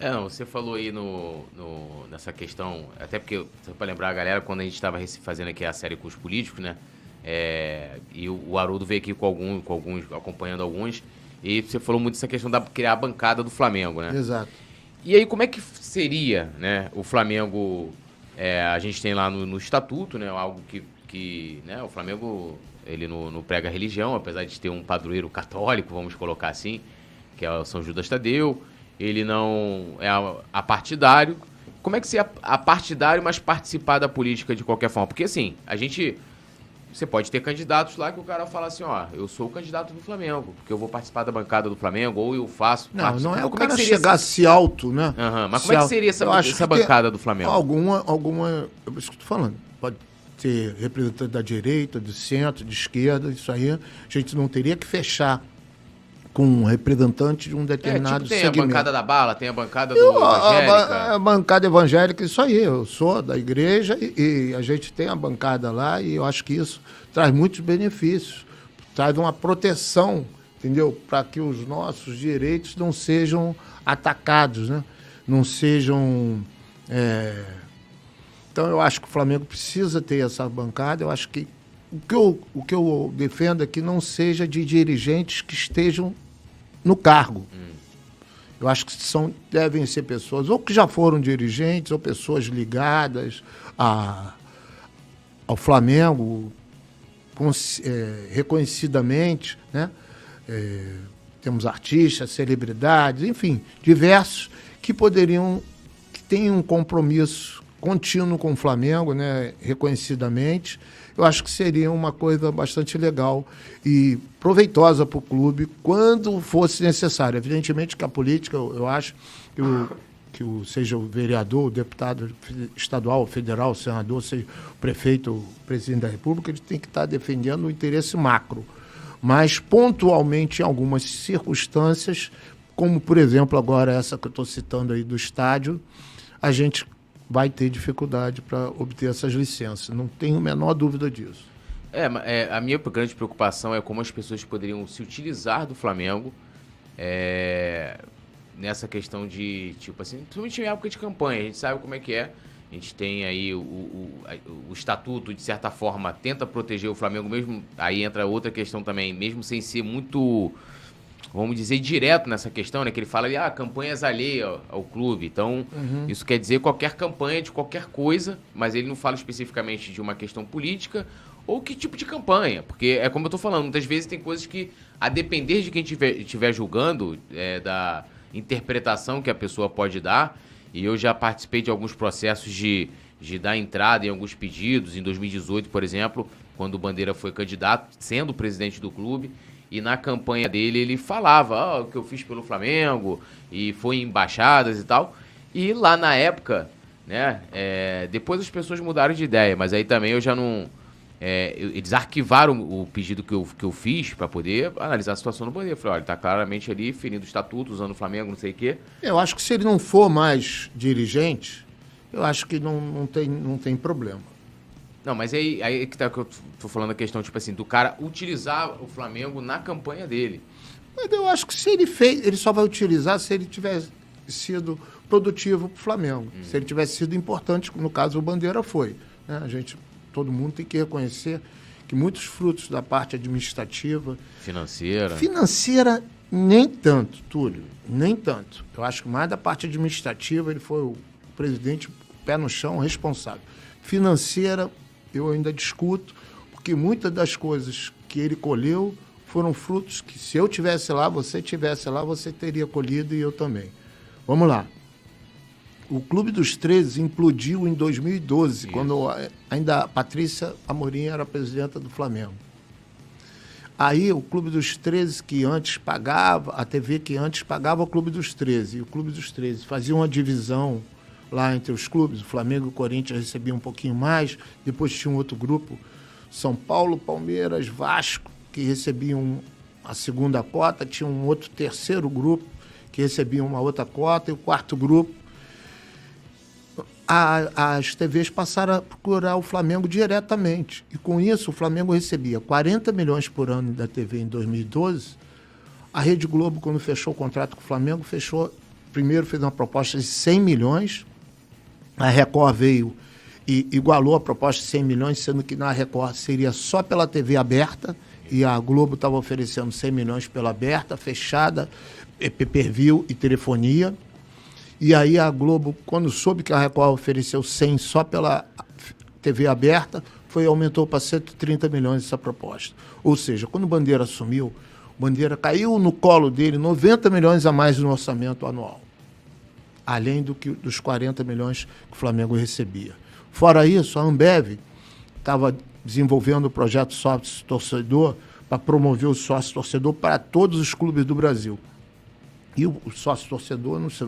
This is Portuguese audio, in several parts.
Não, você falou aí nessa questão, até porque, para lembrar a galera, quando a gente estava fazendo aqui a série com os políticos, né? E o Haroldo veio aqui com alguns, acompanhando alguns, e você falou muito dessa questão da criar a bancada do Flamengo, né? Exato. E aí, como é que seria, né, o Flamengo? A gente tem lá no estatuto, né, algo que né, o Flamengo ele não prega religião, apesar de ter um padroeiro católico, vamos colocar assim, que é o São Judas Tadeu. Ele não é apartidário. Como é que seria apartidário, mas participar da política de qualquer forma? Porque assim, você pode ter candidatos lá que o cara fala assim, ó, eu sou o candidato do Flamengo, porque eu vou participar da bancada do Flamengo, ou eu faço... Não é o como cara chegar se alto, né? Mas como é que seria essa bancada do Flamengo? Alguma, é isso que eu tô falando, pode ter representante da direita, do centro, de esquerda, isso aí, a gente não teria que fechar com um representante de um determinado tem segmento. A bancada da bala, tem a bancada do evangélica. A bancada evangélica, isso aí, eu sou da igreja e a gente tem a bancada lá e eu acho que isso traz muitos benefícios, traz uma proteção, entendeu? Para que os nossos direitos não sejam atacados, né? Não sejam... Então eu acho que o Flamengo precisa ter essa bancada, eu acho que o que eu defendo é que não seja de dirigentes que estejam no cargo. Eu acho que devem ser pessoas ou que já foram dirigentes ou pessoas ligadas ao Flamengo reconhecidamente, né? Temos artistas, celebridades, enfim, diversos que tenham um compromisso contínuo com o Flamengo, né, reconhecidamente. Eu acho que seria uma coisa bastante legal e proveitosa para o clube quando fosse necessário. Evidentemente que a política, eu acho seja o vereador, o deputado estadual, federal, o senador, seja o prefeito, o presidente da República, ele tem que estar defendendo o interesse macro. Mas, pontualmente, em algumas circunstâncias, como, por exemplo, agora essa que eu estou citando aí do estádio, a gente vai ter dificuldade para obter essas licenças. Não tenho a menor dúvida disso. A minha grande preocupação é como as pessoas poderiam se utilizar do Flamengo nessa questão de, tipo assim, principalmente em época de campanha, a gente sabe como é que é. A gente tem aí o estatuto, de certa forma, tenta proteger o Flamengo mesmo. Aí entra outra questão também, mesmo sem ser muito... vamos dizer, direto nessa questão, né? Que ele fala ali, campanhas alheias ao clube. Então, isso quer dizer qualquer campanha de qualquer coisa, mas ele não fala especificamente de uma questão política ou que tipo de campanha. Porque é como eu tô falando, muitas vezes tem coisas que, a depender de quem estiver julgando, da interpretação que a pessoa pode dar, e eu já participei de alguns processos de dar entrada em alguns pedidos, em 2018, por exemplo, quando o Bandeira foi candidato, sendo presidente do clube. E na campanha dele, ele falava o que eu fiz pelo Flamengo, e foi em embaixadas e tal. E lá na época, né, depois as pessoas mudaram de ideia, mas aí também eu já não... eles arquivaram o pedido que eu fiz para poder analisar a situação do Bandeira. Eu falei, olha, ele está claramente ali ferindo o estatuto, usando o Flamengo, não sei o quê. Eu acho que se ele não for mais dirigente, eu acho que não tem problema. Não, mas aí que tá que eu tô falando a questão, tipo assim, do cara utilizar o Flamengo na campanha dele. Mas eu acho que se ele só vai utilizar se ele tiver sido produtivo para o Flamengo. Se ele tivesse sido importante, no caso o Bandeira foi. Né? Todo mundo tem que reconhecer que muitos frutos da parte administrativa... Financeira, nem tanto, Túlio, nem tanto. Eu acho que mais da parte administrativa ele foi o presidente pé no chão, responsável. Financeira, eu ainda discuto, porque muitas das coisas que ele colheu foram frutos que, se eu tivesse lá, você teria colhido e eu também. Vamos lá. O Clube dos 13 implodiu em 2012, quando ainda a Patrícia Amorim era presidenta do Flamengo. Aí o Clube dos 13, que antes pagava, a TV que antes pagava o Clube dos 13, e o Clube dos 13 fazia uma divisão lá entre os clubes, o Flamengo e o Corinthians recebiam um pouquinho mais, depois tinha um outro grupo, São Paulo, Palmeiras, Vasco, que recebiam a segunda cota, tinha um outro terceiro grupo que recebia uma outra cota, e o quarto grupo. As TVs passaram a procurar o Flamengo diretamente, e com isso o Flamengo recebia 40 milhões por ano da TV em 2012, a Rede Globo, quando fechou o contrato com o Flamengo, fechou primeiro fez uma proposta de 100 milhões, a Record veio e igualou a proposta de 100 milhões, sendo que na Record seria só pela TV aberta, e a Globo estava oferecendo 100 milhões pela aberta, fechada, pay-per-view e telefonia. E aí a Globo, quando soube que a Record ofereceu 100 só pela TV aberta, aumentou para 130 milhões essa proposta. Ou seja, quando o Bandeira assumiu, o Bandeira caiu no colo dele 90 milhões a mais no orçamento anual, além dos 40 milhões que o Flamengo recebia. Fora isso, a Ambev estava desenvolvendo o projeto sócio-torcedor para promover o sócio-torcedor para todos os clubes do Brasil. E o sócio-torcedor, não sei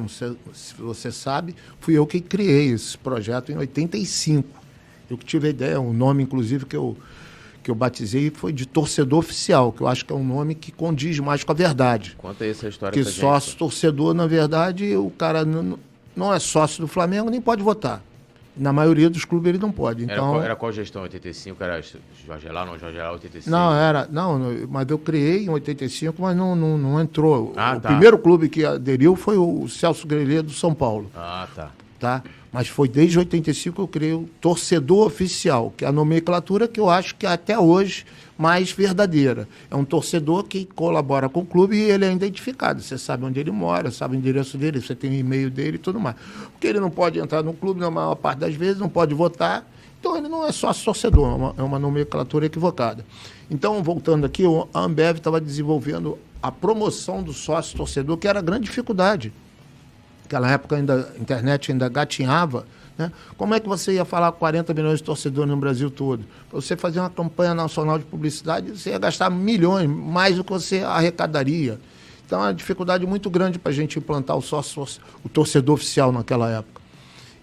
se você sabe, fui eu que criei esse projeto em 85. Eu que tive a ideia, um nome, inclusive, que eu batizei foi de torcedor oficial, que eu acho que é um nome que condiz mais com a verdade. Conta aí essa história pra gente. Porque sócio-torcedor, na verdade, o cara não é sócio do Flamengo, nem pode votar. Na maioria dos clubes ele não pode. Então, era qual gestão? 85? Era Jorge Lá, não? Jorge Lá, 85? Não, mas eu criei em 85, mas não entrou. Ah, o tá. primeiro clube que aderiu foi o Celso Grelê do São Paulo. Ah, tá? Mas foi desde 85 que eu criei o torcedor oficial, que é a nomenclatura que eu acho que até hoje mais verdadeira. É um torcedor que colabora com o clube e ele é identificado. Você sabe onde ele mora, sabe o endereço dele, você tem o e-mail dele e tudo mais. Porque ele não pode entrar no clube na maior parte das vezes, não pode votar, então ele não é sócio torcedor, é uma nomenclatura equivocada. Então, voltando aqui, a Ambev estava desenvolvendo a promoção do sócio torcedor, que era a grande dificuldade. Naquela época a internet ainda gatinhava, né? Como é que você ia falar com 40 milhões de torcedores no Brasil todo? Para você fazer uma campanha nacional de publicidade, você ia gastar milhões, mais do que você arrecadaria. Então, é uma dificuldade muito grande para a gente implantar o torcedor oficial naquela época.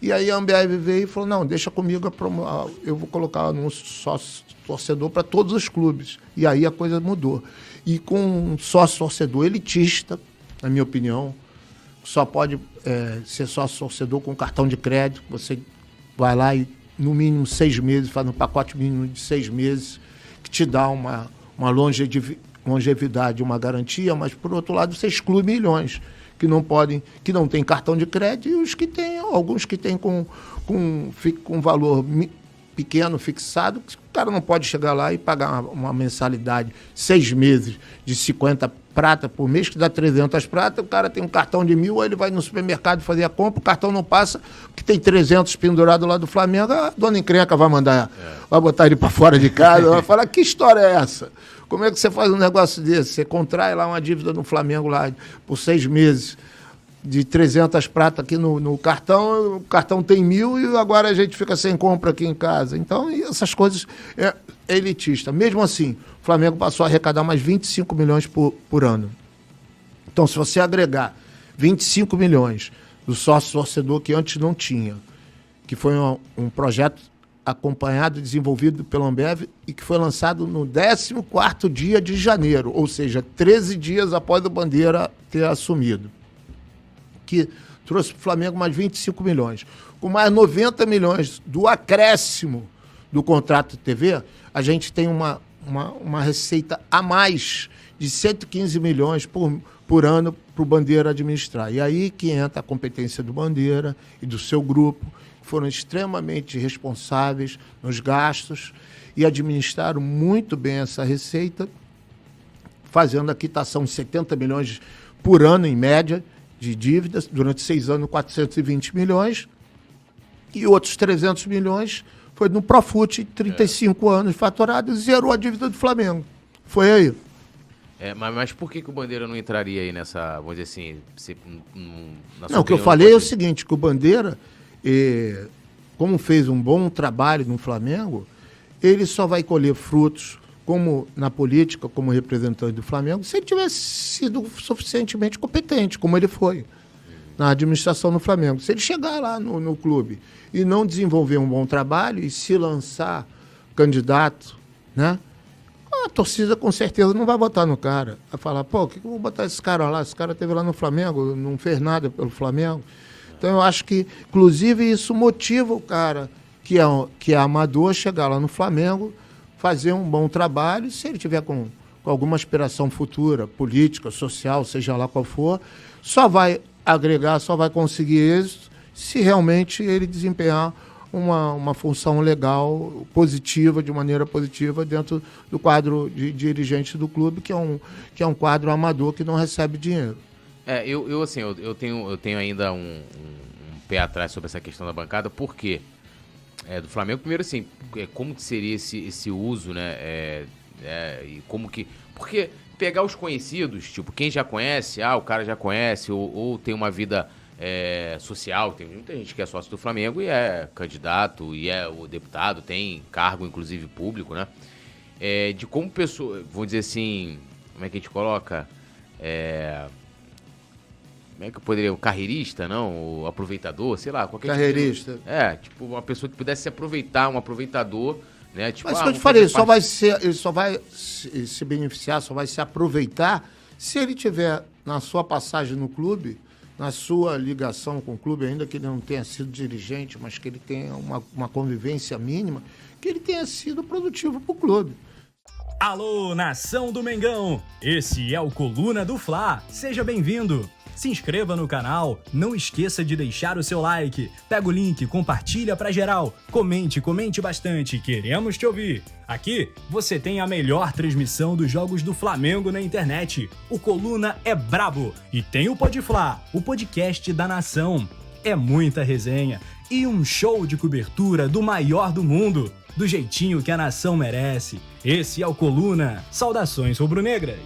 E aí a Ambev veio e falou, não, deixa comigo, eu vou colocar anúncio sócio torcedor para todos os clubes. E aí a coisa mudou. E com um sócio torcedor elitista, na minha opinião, só pode ser sócio torcedor com cartão de crédito. Você vai lá e, no mínimo, 6 meses, faz um pacote mínimo de 6 meses, que te dá uma longevidade, uma garantia, mas, por outro lado, você exclui milhões que não têm cartão de crédito e os que têm, alguns que têm com valor pequeno, fixado, que o cara não pode chegar lá e pagar uma mensalidade 6 meses de 50 prata por mês, que dá 300 prata, o cara tem um cartão de 1.000, aí ele vai no supermercado fazer a compra, o cartão não passa, porque tem 300 pendurado lá do Flamengo, a dona encrenca vai botar ele para fora de casa, vai falar, que história é essa? Como é que você faz um negócio desse? Você contrai lá uma dívida no Flamengo lá por 6 meses, de 300 prata aqui no cartão, o cartão tem 1.000 e agora a gente fica sem compra aqui em casa. Então, essas coisas é elitista. Mesmo assim, o Flamengo passou a arrecadar mais 25 milhões por ano. Então, se você agregar 25 milhões do sócio-torcedor que antes não tinha, que foi um projeto acompanhado e desenvolvido pela Ambev e que foi lançado no 14º dia de janeiro, ou seja, 13 dias após o Bandeira ter assumido, que trouxe para o Flamengo mais 25 milhões. Com mais 90 milhões do acréscimo do contrato de TV, a gente tem uma receita a mais de 115 milhões por ano para o Bandeira administrar. E aí que entra a competência do Bandeira e do seu grupo, que foram extremamente responsáveis nos gastos e administraram muito bem essa receita, fazendo a quitação de 70 milhões por ano, em média, de dívidas, durante 6 anos, 420 milhões, e outros 300 milhões foi no Profut, 35 anos faturado, e zerou a dívida do Flamengo. Foi aí. Mas por que o Bandeira não entraria aí nessa, vamos dizer assim... Não, o que eu falei é o seguinte, que o Bandeira, como fez um bom trabalho no Flamengo, ele só vai colher frutos, como na política, como representante do Flamengo, se ele tivesse sido suficientemente competente, como ele foi na administração no Flamengo. Se ele chegar lá no clube e não desenvolver um bom trabalho e se lançar candidato, né, a torcida com certeza não vai votar no cara. Vai falar, pô, o que eu vou botar esse cara lá? Esse cara esteve lá no Flamengo, não fez nada pelo Flamengo. Então eu acho que, inclusive, isso motiva o cara que é amador chegar lá no Flamengo, fazer um bom trabalho, se ele tiver com alguma aspiração futura, política, social, seja lá qual for, só vai agregar, só vai conseguir êxito se realmente ele desempenhar uma função legal, positiva, de maneira positiva, dentro do quadro de dirigente do clube, que é um quadro amador que não recebe dinheiro. Eu tenho ainda um pé atrás sobre essa questão da bancada, porque do Flamengo, primeiro assim, como que seria esse uso, né? E como que... Porque pegar os conhecidos, tipo, quem já conhece, o cara já conhece, ou tem uma vida social, tem muita gente que é sócio do Flamengo e é candidato, e é o deputado, tem cargo, inclusive, público, né? De como pessoa, vamos dizer assim, como é que a gente coloca? Como é que eu poderia... O carreirista, não? O aproveitador, sei lá. Qualquer carreirista. Tipo, tipo, uma pessoa que pudesse se aproveitar, um aproveitador, né? Tipo, mas que eu te falei, ele só vai se beneficiar, só vai se aproveitar se ele tiver na sua passagem no clube, na sua ligação com o clube, ainda que ele não tenha sido dirigente, mas que ele tenha uma convivência mínima, que ele tenha sido produtivo para o clube. Alô, nação do Mengão! Esse é o Coluna do Fla. Seja bem-vindo! Se inscreva no canal, não esqueça de deixar o seu like, pega o link, compartilha pra geral, comente bastante, queremos te ouvir. Aqui você tem a melhor transmissão dos jogos do Flamengo na internet. O Coluna é brabo e tem o Podfla, o podcast da nação. É muita resenha e um show de cobertura do maior do mundo, do jeitinho que a nação merece. Esse é o Coluna. Saudações rubro-negras.